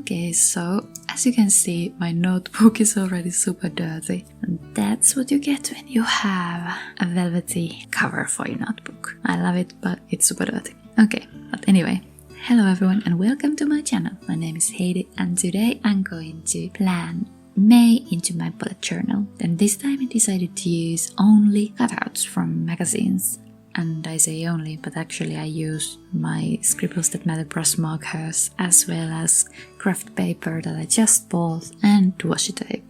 Okay, so as you can see, my notebook is already super dirty. And that's what you get when you have a velvety cover for your notebook. I love it, but it's super dirty. Okay, but anyway, hello everyone and welcome to my channel. My name is Heidi and today I'm going to plan May into my bullet journal. And this time I decided to use only cutouts from magazines. And I say only, but actually I use my Scribbles That Matters brush markers as well as craft paper that I just bought and washi tape.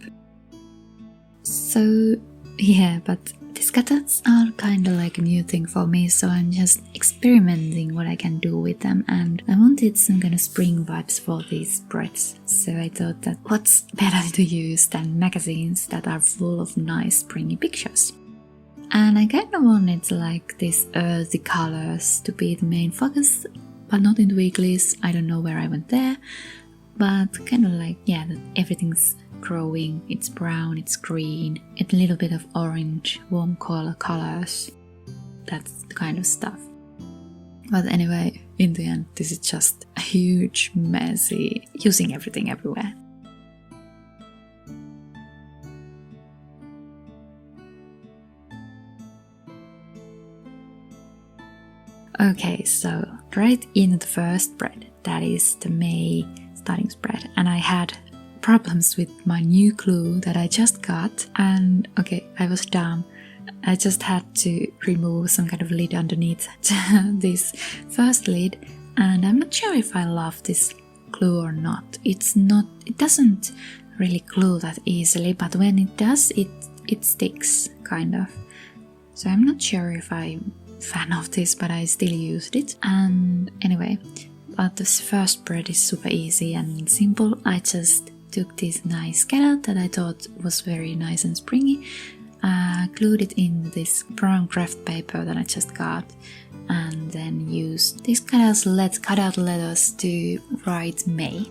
So yeah, but these cutouts are kind of like a new thing for me, so I'm just experimenting what I can do with them, and I wanted some kind of spring vibes for these spreads. So I thought that what's better to use than magazines that are full of nice springy pictures. And I kind of wanted like these earthy colors to be the main focus, but not in the weeklies. I don't know where I went there, but kind of like, yeah, that everything's growing. It's brown, it's green, and a little bit of orange, warm colors. That's the kind of stuff. But anyway, in the end, this is just a huge, messy, using everything everywhere. Okay, so right in the first spread, that is the May starting spread, and I had problems with my new glue that I just got, and okay, I was dumb. I just had to remove some kind of lid underneath this first lid, and I'm not sure if I love this glue or not. It doesn't really glue that easily, but when it does, it sticks, kind of. So I'm not sure if I'm fan of this, but I still used it. And anyway, but this first spread is super easy and simple. I just took this nice cutout that I thought was very nice and springy, glued it in this brown craft paper that I just got, and then used these cutout letters to write May.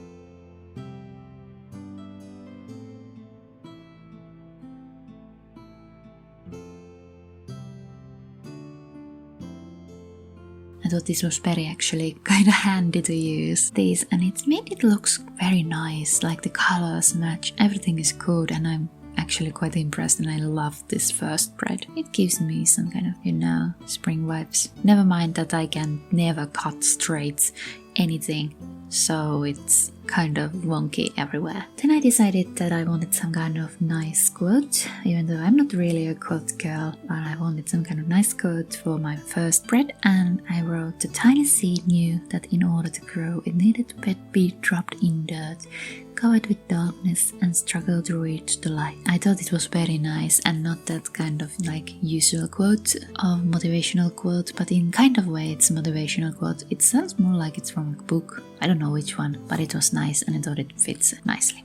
I thought this was very actually kind of handy to use these, and it made it look very nice, like the colors match, everything is good, and I'm actually quite impressed and I love this first spread. It gives me some kind of, spring vibes. Never mind that I can never cut straight anything, so it's kind of wonky everywhere. Then I decided that I wanted some kind of nice quote, even though I'm not really a quote girl, but I wanted some kind of nice quote for my first spread, and I wrote, "The tiny seed knew that in order to grow it needed to be dropped in dirt, covered with darkness, and struggle to reach the light." I thought it was very nice and not that kind of like usual quote of motivational quote, but in kind of way it's a motivational quote. It sounds more like it's from a book. I don't know which one, but it was nice and I thought it fits nicely.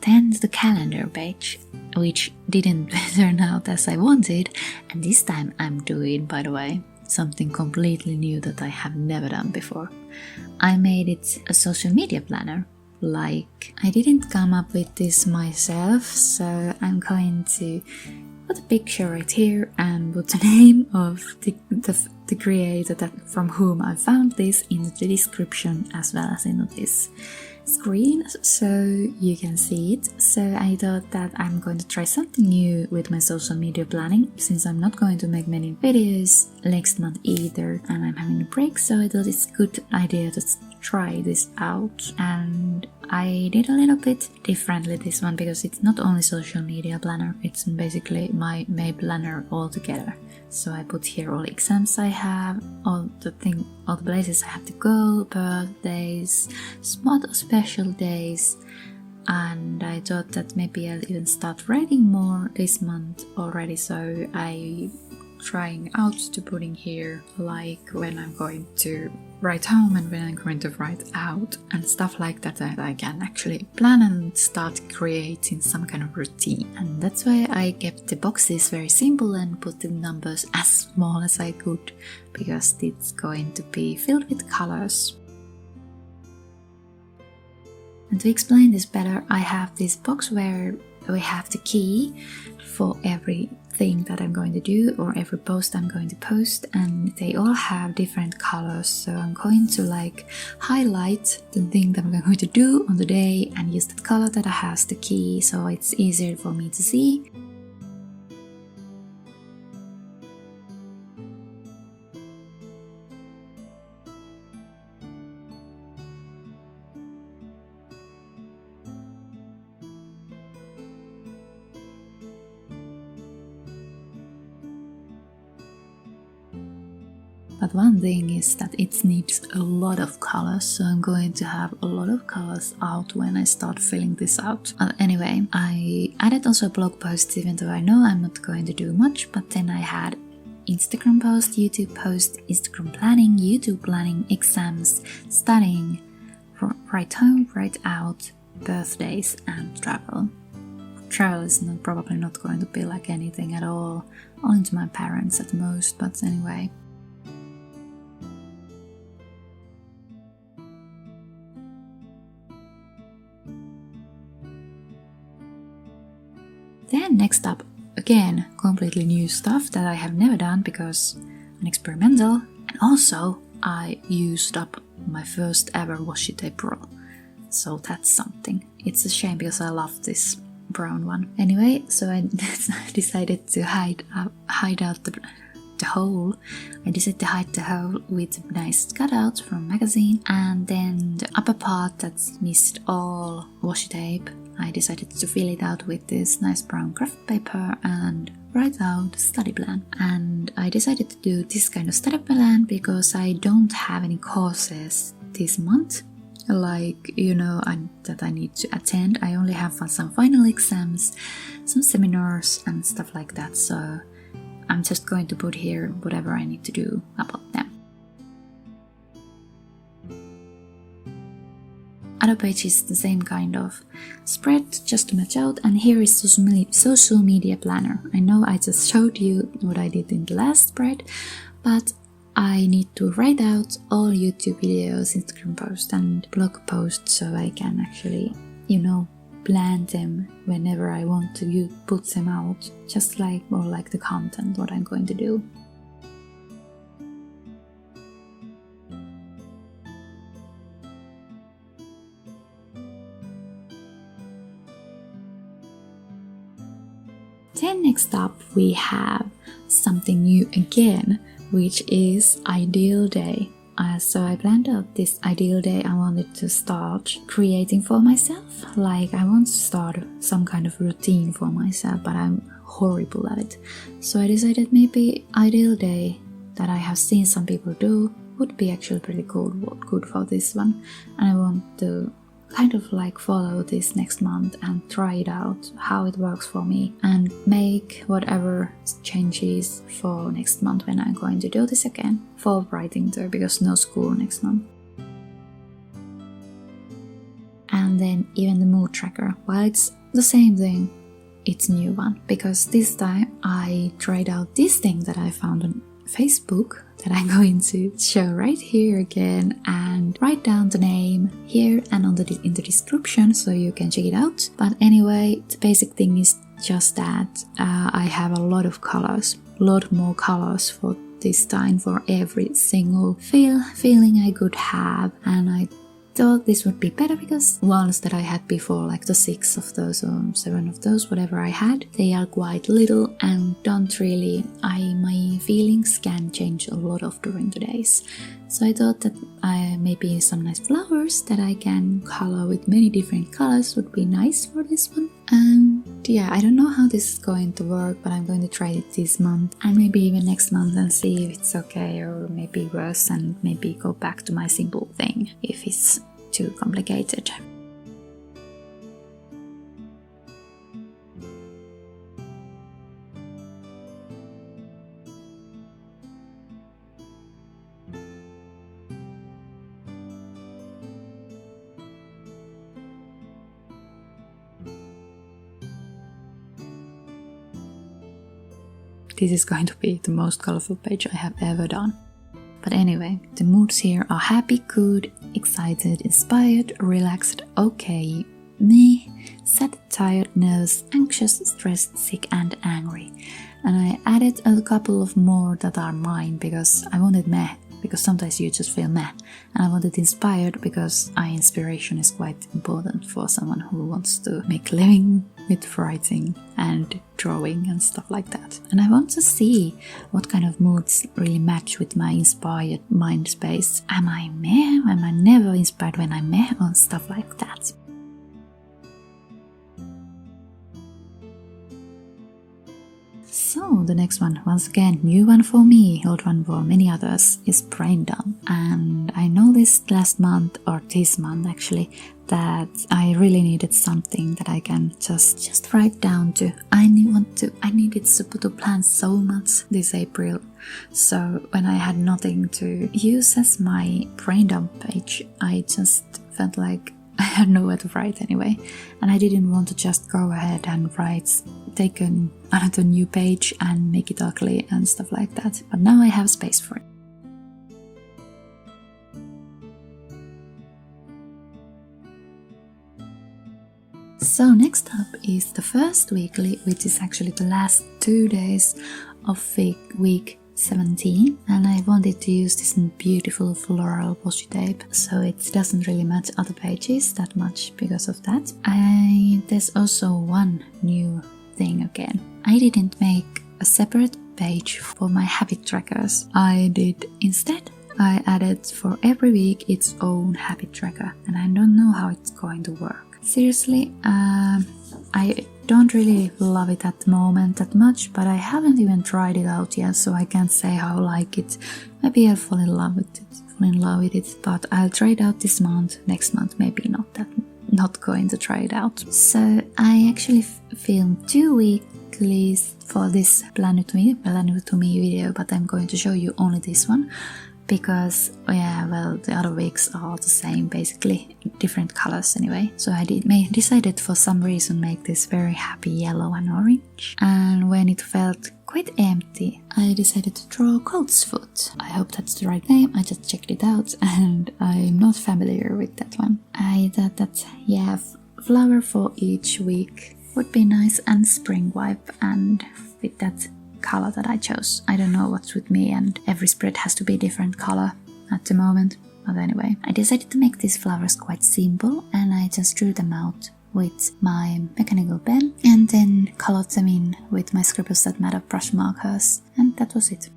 Then the calendar page, which didn't turn out as I wanted, and this time I'm doing, by the way, something completely new that I have never done before. I made it a social media planner. Like, I didn't come up with this myself, so I'm going to put a picture right here and put the name of the creator from whom I found this in the description as well as in this screen, so you can see it. So I thought that I'm going to try something new with my social media planning, since I'm not going to make many videos next month either, and I'm having a break, so I thought it's a good idea to try this out. And I did a little bit differently this one, because it's not only social media planner, it's basically my May planner altogether. So I put here all the exams I have, all the places I have to go, birthdays, small special days, and I thought that maybe I'll even start writing more this month already, so I trying out to putting here like when I'm going to write home and when I'm going to write out and stuff like that I can actually plan and start creating some kind of routine. And that's why I kept the boxes very simple and put the numbers as small as I could, because it's going to be filled with colors. And to explain this better, I have this box where we have the key for everything that I'm going to do or every post I'm going to post, and they all have different colors. So I'm going to like highlight the thing that I'm going to do on the day and use that color that has the key, so it's easier for me to see. But one thing is that it needs a lot of colors, so I'm going to have a lot of colors out when I start filling this out. Anyway, I added also a blog post, even though I know I'm not going to do much, but then I had Instagram post, YouTube post, Instagram planning, YouTube planning, exams, studying, write home, write out, birthdays and travel. Travel is probably not going to be like anything at all, only to my parents at most, but anyway. Then next up, again, completely new stuff that I have never done because I'm experimental, and also I used up my first ever washi tape roll. So that's something. It's a shame because I love this brown one. Anyway, so I decided to hide out the hole. I decided to hide the hole with a nice cutout from magazine, and then the upper part that's missed all washi tape, I decided to fill it out with this nice brown craft paper and write out a study plan. And I decided to do this kind of study plan because I don't have any courses this month, like, that I need to attend. I only have some final exams, some seminars and stuff like that, so I'm just going to put here whatever I need to do about them. Other page is the same kind of spread, just to match out, and here is social media planner. I know I just showed you what I did in the last spread, but I need to write out all YouTube videos, Instagram posts and blog posts so I can actually, plan them whenever I want to put them out, just like more like the content, what I'm going to do. Then next up we have something new again, which is ideal day. So I planned out this ideal day I wanted to start creating for myself. Like I want to start some kind of routine for myself, but I'm horrible at it. So I decided maybe ideal day that I have seen some people do would be actually pretty good for this one. And I want to kind of like follow this next month and try it out, how it works for me, and make whatever changes for next month when I'm going to do this again for writing there, because no school next month. And then even the mood tracker, well, it's the same thing, it's a new one, because this time I tried out this thing that I found on Facebook that I'm going to show right here again, and write down the name here and in the description so you can check it out. But anyway, the basic thing is just that I have a lot of colors, a lot more colors for this time for every single feeling I could have, and I thought this would be better because ones that I had before, like the 6 of those or 7 of those, whatever I had, they are quite little and don't really, my feelings can change a lot of during the days. So I thought that maybe some nice flowers that I can color with many different colors would be nice for this one. And yeah, I don't know how this is going to work, but I'm going to try it this month and maybe even next month and see if it's okay, or maybe worse, and maybe go back to my simple thing if it's too complicated. This is going to be the most colorful page I have ever done. But anyway, the moods here are happy, good, excited, inspired, relaxed, okay, me, sad, tired, nervous, anxious, stressed, sick and angry. And I added a couple of more that are mine because I wanted meh, because sometimes you just feel meh. And I wanted inspired because inspiration is quite important for someone who wants to make a living with writing and drawing and stuff like that. And I want to see what kind of moods really match with my inspired mind space. Am I meh? Am I never inspired when I'm meh? Or stuff like that. So the next one, once again, new one for me, old one for many others, is brain dump. And I noticed last month, or this month actually, that I really needed something that I can just write down to. I needed to plan so much this April. So when I had nothing to use as my brain dump page, I just felt like I had nowhere to write anyway, and I didn't want to just go ahead and take another new page and make it ugly and stuff like that. But now I have space for it. So next up is the first weekly, which is actually the last 2 days of week 17, and I wanted to use this beautiful floral washi tape, so it doesn't really match other pages that much because of that. There's also one new thing again. I didn't make a separate page for my habit trackers. Instead I added for every week its own habit tracker, and I don't know how it's going to work. Seriously, I don't really love it at the moment that much, but I haven't even tried it out yet, so I can't say how I like it. Maybe I'll fall in love with it, but I'll try it out this month. Next month maybe not going to try it out. So I actually filmed 2 weeklies for this Plan It To Me video, but I'm going to show you only this one because the other weeks are the same, basically different colors anyway. So I decided for some reason make this very happy yellow and orange, and when it felt quite empty, I decided to draw Colt's Foot. I hope that's the right name. I just checked it out and I'm not familiar with that one. I thought that flower for each week would be nice, and spring vibe, and with that color that I chose. I don't know what's with me, and every spread has to be different color at the moment. But anyway, I decided to make these flowers quite simple, and I just drew them out with my mechanical pen and then colored them in with my Scribbles That Matter brush markers, and that was it.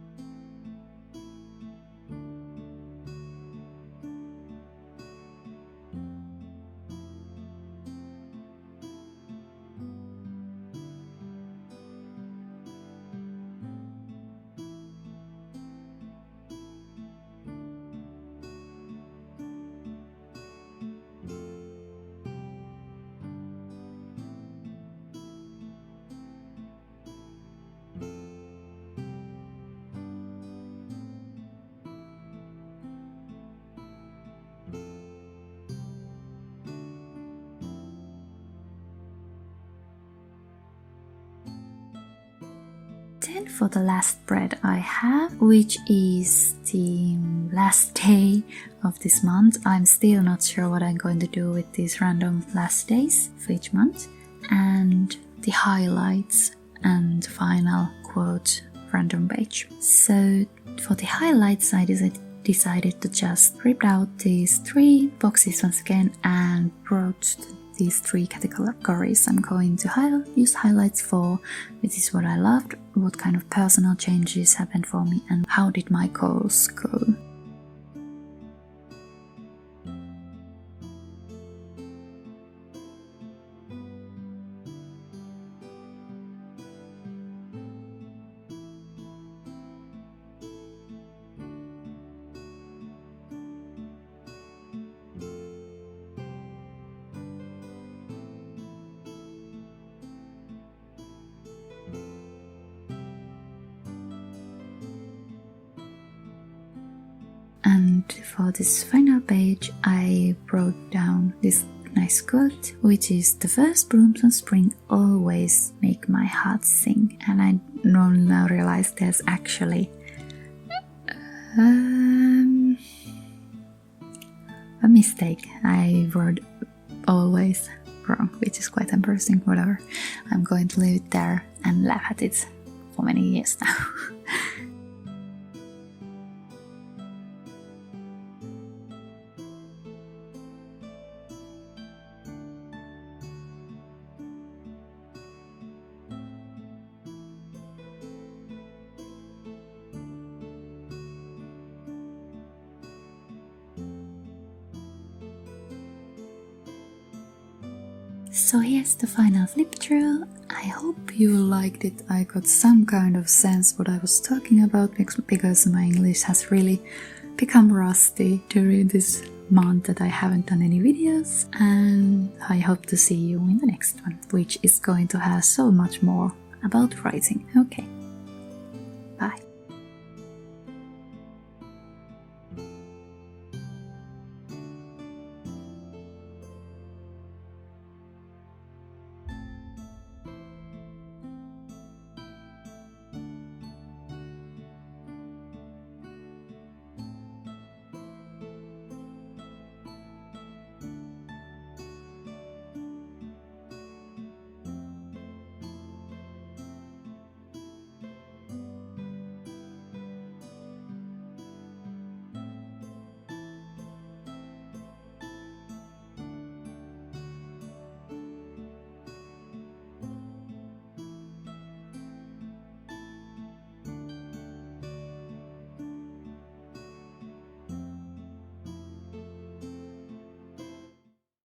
Then for the last spread I have, which is the last day of this month. I'm still not sure what I'm going to do with these random last days for each month, and the highlights and final quote random page. So for the highlights I decided to just rip out these 3 boxes once again and wrote these 3 categories I'm going to use highlights for. This is what I loved, what kind of personal changes happened for me, and how did my goals go. And for this final page I wrote down this nice quote, which is: "The first blooms of spring always make my heart sing." And I now realize there's actually a mistake. I wrote always wrong, which is quite embarrassing, whatever. I'm going to leave it there and laugh at it for many years now. So here's the final flip through. I hope you liked it. I got some kind of sense what I was talking about because my English has really become rusty during this month that I haven't done any videos, and I hope to see you in the next one, which is going to have so much more about writing. Okay.